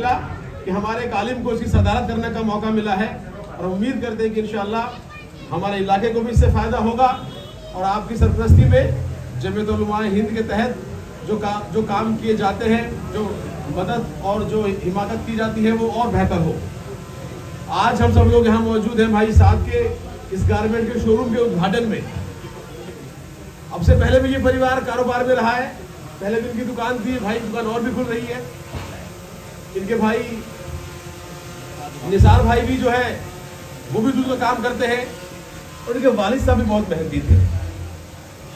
कि हमारे एक आलिम को इसकी सदारत करने का मौका मिला है और उम्मीद करते हैं कि इंशाअल्लाह हमारे इलाके को भी इससे फ़ायदा होगा और आपकी सरपरस्ती में जमीयत उलमा हिंद के तहत जो काम किए जाते हैं, जो मदद और जो हिमाकत की जाती है वो और बेहतर हो। आज हम सब लोग यहाँ मौजूद हैं भाई साहब के इस गारमेंट के शोरूम के उद्घाटन में। अब से पहले भी ये परिवार कारोबार में रहा है, पहले भी इनकी दुकान थी, भाई दुकान और भी खुल रही है। इनके भाई निसार भाई भी जो है वो भी दूध का काम करते हैं और इनके वालिद साहब भी बहुत मेहनती थे।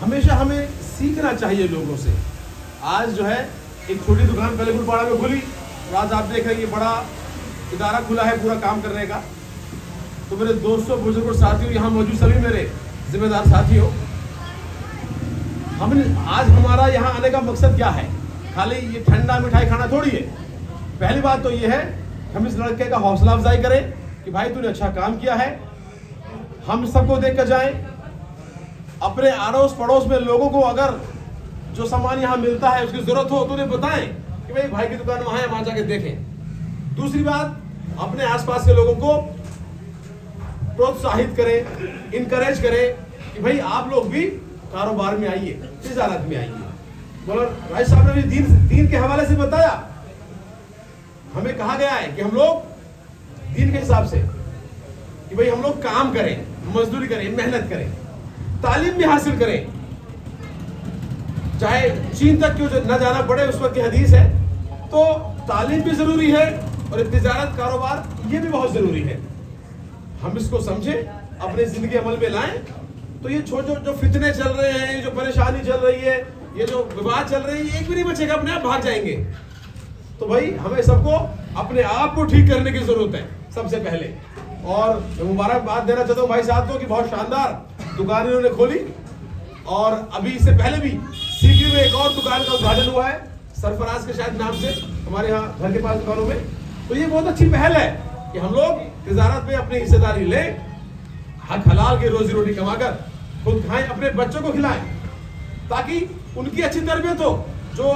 हमेशा हमें सीखना चाहिए लोगों से। आज जो है एक छोटी दुकान पहले गुलपाड़ा में खुली और आज आप देख रहे हैं ये बड़ा इदारा खुला है पूरा काम करने का। तो मेरे दोस्तों, बुजुर्ग साथियों, यहाँ मौजूद सभी मेरे जिम्मेदार साथियों, हमने आज हमारा यहाँ आने का मकसद क्या है? खाली ये ठंडा मिठाई खाना थोड़ी है। पहली बात तो ये है हम इस लड़के का हौसला अफजाई करें कि भाई तूने अच्छा काम किया है। हम सबको देख कर जाएं, अपने अड़ोस पड़ोस में लोगों को अगर जो सामान यहाँ मिलता है उसकी जरूरत हो तो उन्हें बताएं कि भाई की दुकान वहाँ है, वहाँ जाके देखें। दूसरी बात, अपने आसपास के लोगों को प्रोत्साहित करें, इनकरेज करें कि भाई आप लोग भी कारोबार में आइए, तिजारत में आइए। बोला भाई साहब ने भी दीन के हवाले से बताया। हमें कहा गया है कि हम लोग दीन के हिसाब से कि भाई हम लोग काम करें, मजदूरी करें, मेहनत करें, तालीम भी हासिल करें, चाहे चीन तक क्यों न जाना पड़े, उस वक्त की हदीस है। तो तालीम भी जरूरी है और तिजारत कारोबार ये भी बहुत जरूरी है। हम इसको समझें, अपने जिंदगी अमल में लाएं। तो ये छोटे जो फितने चल रहे हैं, जो परेशानी चल रही है, ये जो विवाद चल रही है, एक भी नहीं बचेगा, अपने आप भाग जाएंगे। तो भाई हमें सबको अपने आप को ठीक करने की जरूरत है सबसे पहले। और मुबारकबाद देना चाहता हूँ भाई साहब को कि बहुत शानदार दुकान इन्होंने खोली और अभी इससे पहले भी सीकरी में एक और दुकान का उद्घाटन हुआ है, सरफराज के शायद नाम से, हमारे यहाँ घर के पास दुकानों में। तो ये बहुत अच्छी पहल है कि हम लोग तिजारत में अपनी हिस्सेदारी लें, हक हलाल की रोजी रोटी कमाकर खुद खाएं, अपने बच्चों को खिलाएं ताकि उनकी अच्छी तरबियत हो। जो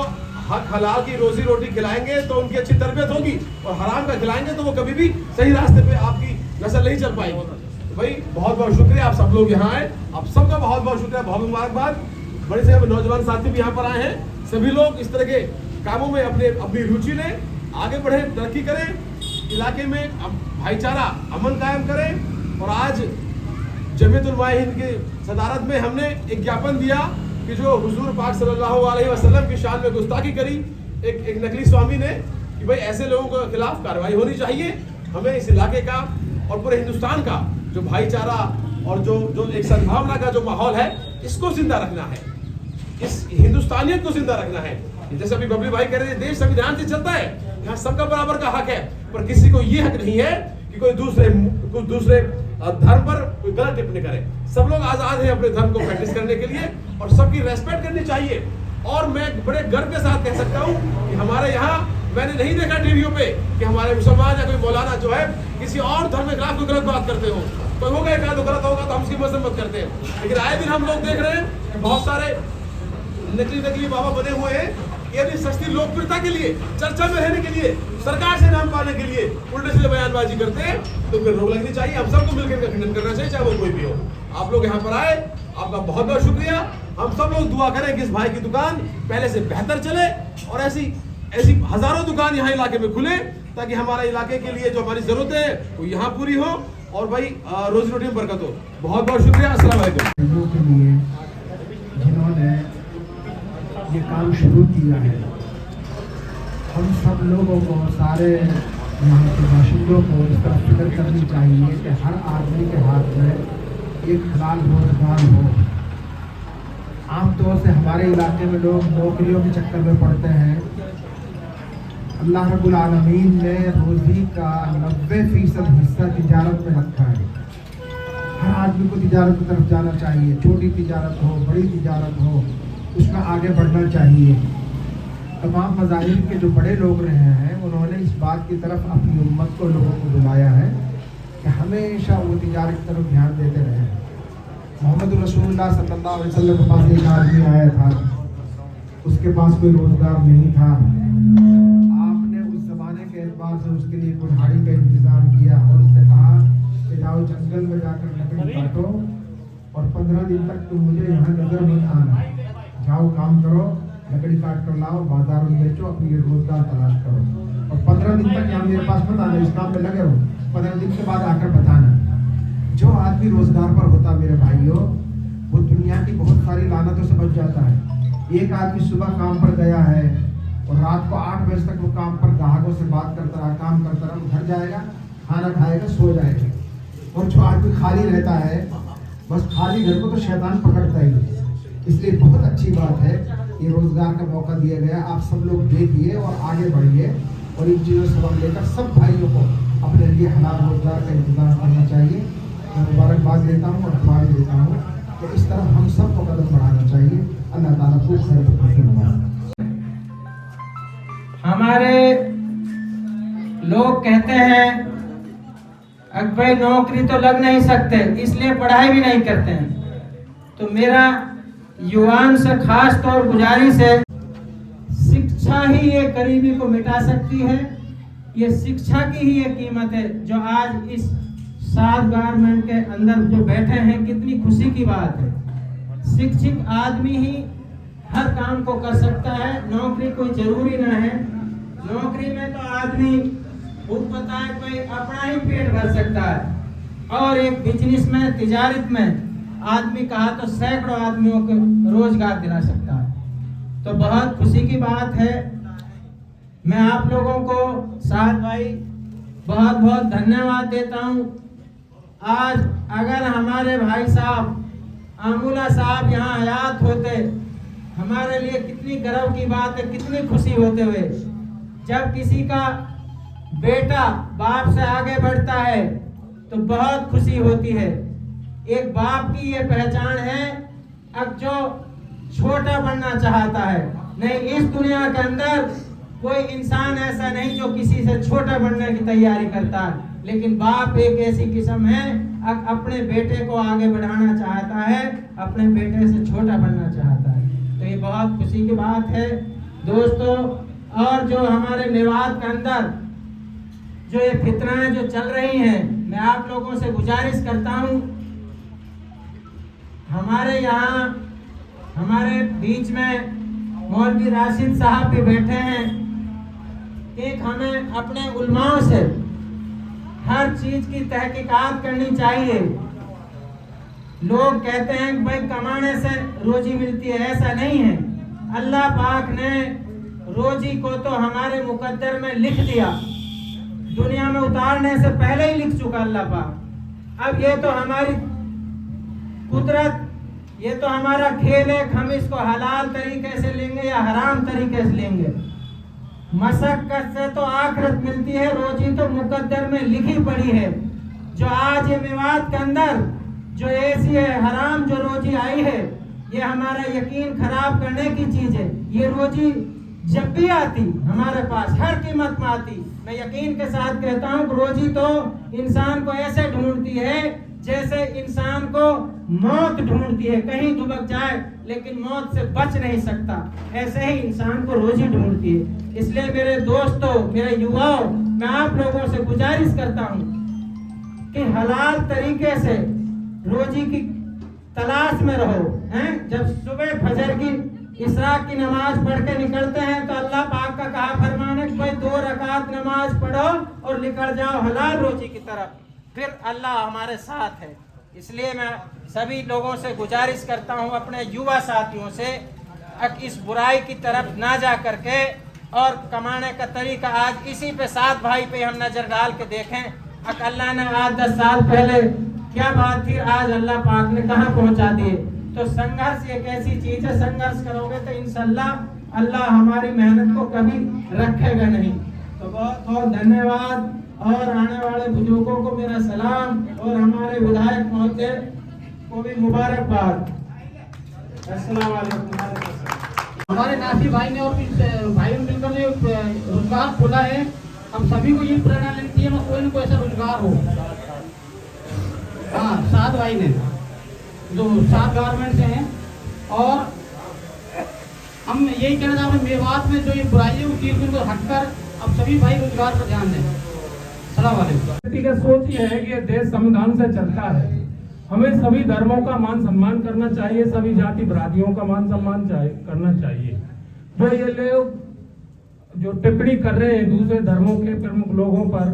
हक हलाल की रोजी रोटी खिलाएंगे तो उनकी अच्छी तरबियत होगी और हराम का खिलाएंगे तो वो कभी भी सही रास्ते पे आपकी नस्ल नहीं चल पाएगी। तो भाई बहुत बहुत शुक्रिया, आप सब लोग यहाँ आए, आप सबका बहुत बहुत शुक्रिया, बहुत मुबारकबाद। बड़े से नौजवान साथी भी यहाँ पर आए हैं। सभी लोग इस तरह के कामों में अपनी रुचि लें, आगे बढ़े, तरक्की करें, इलाके में भाईचारा अमन कायम करें। और आज जमीयत उलमा हिंद की सदारत में हमने एक ज्ञापन दिया कि जो हुजूर पाक सल्लल्लाहु अलैहि वसल्लम की शान में गुस्ताखी करी एक नकली स्वामी ने, कि भाई ऐसे लोगों के खिलाफ कार्रवाई होनी चाहिए। हमें इस इलाके का और पूरे हिंदुस्तान का जो भाईचारा और जो एक सद्भावना का जो माहौल है, इसको जिंदा रखना है, इस हिंदुस्तानियत को जिंदा रखना है। जैसे अभी बबली भाई कह रहे हैं, देश संविधान से चलता है, यहाँ सबका बराबर का हक है, पर किसी को ये हक नहीं है कि कोई दूसरे धर्म पर कोई गलत टिप्पणी करे। सब लोग आजाद हैं अपने धर्म को प्रैक्टिस करने के लिए और सबकी रेस्पेक्ट करनी चाहिए। और मैं बड़े गर्व के साथ कह सकता हूँ कि हमारे यहाँ मैंने नहीं देखा टीवियों पे कि हमारे मुसलमान या कोई मौलाना जो है किसी और धर्म के खिलाफ कोई गलत बात करते हो। कोई होगा एक आध गलत होगा तो हम उसकी मजम्मत करते हैं, लेकिन आए दिन हम लोग देख रहे हैं कि बहुत सारे नकली बाबा बने हुए हैं, ये भी सस्ती लोकप्रियता के लिए, चर्चा में रहने के लिए, सरकार से नाम पाने के लिए उल्टे सीधे बयानबाजी करते हैं। तो फिर रोक लगनी चाहिए, हम सबको मिलकर खंडन करना चाहिए, चाहे वो कोई भी हो। आप लोग यहाँ पर आए, आपका बहुत बहुत शुक्रिया। हम सब लोग दुआ करें कि इस भाई की दुकान पहले से बेहतर चले और ऐसी हजारों दुकान यहाँ इलाके में खुले ताकि हमारे इलाके के लिए जो हमारी जरूरत है वो यहाँ पूरी हो और भाई रोजी रोटी में बरकत हो। बहुत बहुत शुक्रिया। अस्सलाम वालेकुम। जिन्होंने ये काम शुरू किया है, हम सब लोगों को, सारे यहाँ के बाशिंदों को इस तरह फिक्र करनी चाहिए कि हर आदमी के हाथ में एक हलाल रोजगार हो। आमतौर से हमारे इलाके में लोग नौकरियों के चक्कर में पड़ते हैं। अल्लाह रब्बुल आलमीन ने रोज़ी का 90% हिस्सा तिजारत में रखा है। हर आदमी को तिजारत की तरफ जाना चाहिए, छोटी तिजारत हो, बड़ी तिजारत हो, उसमें आगे बढ़ना चाहिए। तमाम मज़ाहिब के जो बड़े लोग रहे हैं उन्होंने इस बात की तरफ अपनी उम्मत को, लोगों को बुलाया है कि हमेशा वो तिजारत की तरफ ध्यान देते रहे। मोहम्मद रसूलुल्लाह सल्लल्लाहु अलैहि वसल्लम के पास एक आदमी आया था, उसके पास कोई रोज़गार नहीं था। आपने उस ज़माने के एतबार से उसके लिए कुल्हाड़ी का इंतजाम किया और उससे कहा कि जाओ जंगल में जाकर लकड़ी काटो और 15 दिन तक तुम मुझे यहाँ नजर मत आना, जाओ काम करो, लकड़ी काट कर लाओ, बाजार में बेचो, अपने लिए रोजगार तलाश करो और 15 दिन तक यहाँ मेरे पास मत आना, इस काम में लगे रहो, 15 दिन के बाद आकर बताना। जो आदमी रोजगार पर होता मेरे भाइयों, वो दुनिया की बहुत सारी लानतों से बच जाता है। एक आदमी सुबह काम पर गया है और रात को 8 बजे तक वो काम पर ग्राहकों से बात करता रहा, काम करता रहा, घर जाएगा, खाना खाएगा, सो जाएगा। और जो आदमी खाली रहता है, बस खाली घर को तो शैतान पकड़ता ही है। इसलिए बहुत अच्छी बात है, ये रोजगार का मौका दिया गया। आप सब लोग देखिए और आगे बढ़िए और इन चीज़ों से सबक लेकर सब भाइयों को अपने लिए हलाल रोजगार का इंतजाम करना चाहिए। मैं मुबारकबाद देता हूँ और दुआ भी देता हूँ कि इस तरह हम सबको कदम बढ़ाना चाहिए। अल्लाह ताला खूब खैर। हमारे लोग कहते हैं अब भाई नौकरी तो लग नहीं सकते, इसलिए पढ़ाई भी नहीं करते हैं। तो मेरा युवाओं से खास तौर गुजारिश है, शिक्षा ही ये गरीबी को मिटा सकती है। ये शिक्षा की ही ये कीमत है जो आज इस 7 गारमेंट के अंदर जो बैठे हैं, कितनी खुशी की बात है। शिक्षित आदमी ही हर काम को कर सकता है, नौकरी कोई जरूरी ना है। नौकरी में तो आदमी खूब पता है कोई अपना ही पेट भर सकता है और एक बिजनेस में, तिजारत में आदमी कहा तो सैकड़ों आदमियों को रोजगार दिला सकता है। तो बहुत खुशी की बात है। मैं आप लोगों को साथ भाई बहुत बहुत धन्यवाद देता हूं। आज अगर हमारे भाई साहब आमूला साहब यहाँ हयात होते, हमारे लिए कितनी गर्व की बात है, कितनी खुशी होते हुए। जब किसी का बेटा बाप से आगे बढ़ता है तो बहुत खुशी होती है। एक बाप की ये पहचान है, अब जो छोटा बनना चाहता है, नहीं इस दुनिया के अंदर कोई इंसान ऐसा नहीं जो किसी से छोटा बनने की तैयारी करता है, लेकिन बाप एक ऐसी किस्म है अपने बेटे को आगे बढ़ाना चाहता है, अपने बेटे से छोटा बनना चाहता है। तो ये बहुत खुशी की बात है दोस्तों। और जो हमारे मेवात के अंदर जो ये फितनाएं जो चल रही हैं, मैं आप लोगों से गुजारिश करता हूं, हमारे यहाँ हमारे बीच में मौलवी राशिद साहब भी बैठे हैं। एक हमें अपने उलमाओं से हर चीज की तहकीकात करनी चाहिए। लोग कहते हैं कि भाई कमाने से रोजी मिलती है, ऐसा नहीं है। अल्लाह पाक ने रोजी को तो हमारे मुकद्दर में लिख दिया, दुनिया में उतारने से पहले ही लिख चुका अल्लाह पाक। अब ये तो हमारी कुदरत, ये तो हमारा खेल है, हम इसको हलाल तरीके से लेंगे या हराम तरीके से लेंगे। मशक्कत से तो आखिरत मिलती है, रोजी तो मुकद्दर में लिखी पड़ी है। जो आज ये मेवात के अंदर जो ऐसी है हराम जो रोजी आई है, ये हमारा यकीन खराब करने की चीज है। ये रोजी जब भी आती हमारे पास हर कीमत में आती, मैं यकीन के साथ कहता हूँ रोजी तो इंसान को ऐसे ढूंढती है जैसे इंसान को मौत ढूंढती है, कहीं दुबक जाए लेकिन मौत से बच नहीं सकता, ऐसे ही इंसान को रोजी ढूंढती है। इसलिए मेरे दोस्तों, मेरे युवाओं, मैं आप लोगों से गुजारिश करता हूँ कि हलाल तरीके से रोजी की तलाश में रहो। हैं, जब सुबह फजर की इशराक की नमाज पढ़ के निकलते हैं तो अल्लाह पाक का कहा फरमान है कि भाई 2 रकात नमाज पढ़ो और निकल जाओ हलाल रोजी की तरफ, फिर अल्लाह हमारे साथ है। इसलिए मैं सभी लोगों से गुजारिश करता हूं, अपने युवा साथियों से, इस बुराई की तरफ ना जा करके और कमाने का तरीका आज इसी पे 7 भाई पे हम नजर डाल के देखें। अल्लाह ने आज 10 साल पहले क्या बात थी, आज अल्लाह पाक ने कहाँ पहुंचा दिए। तो संघर्ष एक ऐसी चीज है, संघर्ष करोगे तो इंशाअल्लाह अल्लाह हमारी मेहनत को कभी रखेगा नहीं। तो बहुत बहुत धन्यवाद और आने वाले बुजुर्गों को मेरा सलाम और हमारे विधायक महोदय को भी मुबारकबाद। अस्सलाम वालेकुम। हमारे नासिर भाई ने और भाइयों मिलकर ने रोजगार खोला है। हम सभी को ये प्रेरणा लेनी चाहिए कोई न कोई ऐसा रोजगार हो। हाँ, 7 भाई ने जो 7 गारमेंट से हैं और हम यही कहना चाहते हैं मेवात में जो ये बुराइयों की चीज को हटकर अब सभी भाई रोजगार पर ध्यान दें। सलाम वालेकुम। व्यक्तिगत सोच ये है कि ये देश संविधान से चलता है। हमें सभी धर्मों का मान सम्मान करना चाहिए, सभी जाति बरादियों का मान सम्मान करना चाहिए। जो ये लोग जो टिप्पणी कर रहे हैं दूसरे धर्मों के प्रमुख लोगों पर,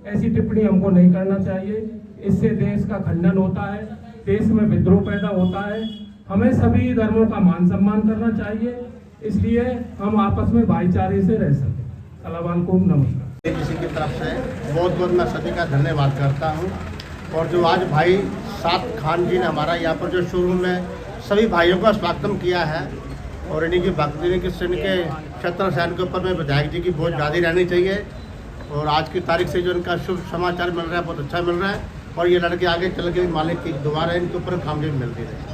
ऐसी टिप्पणी हमको नहीं करना चाहिए। इससे देश का खंडन होता है, देश में विद्रोह पैदा होता है। हमें सभी धर्मों का मान सम्मान करना चाहिए, इसलिए हम आपस में भाईचारे से रह सकें। अस्सलाम वालेकुम, नमस्कार। किसी की तरफ से बहुत बहुत मैं सभी का धन्यवाद करता हूँ। और जो आज भाई साद खान जी ने हमारा यहाँ पर जो शोरूम में सभी भाइयों का स्वागत किया है, और इन्हीं की भक्ति इनके क्षेत्र शहर के ऊपर में विधायक जी की बहुत ज़्यादा रहनी चाहिए। और आज की तारीख से जो इनका शुभ समाचार मिल रहा है बहुत अच्छा मिल रहा है, और ये लड़के आगे चल के मालिक की दुआ है इनके ऊपर कामयाबी मिलती रहे।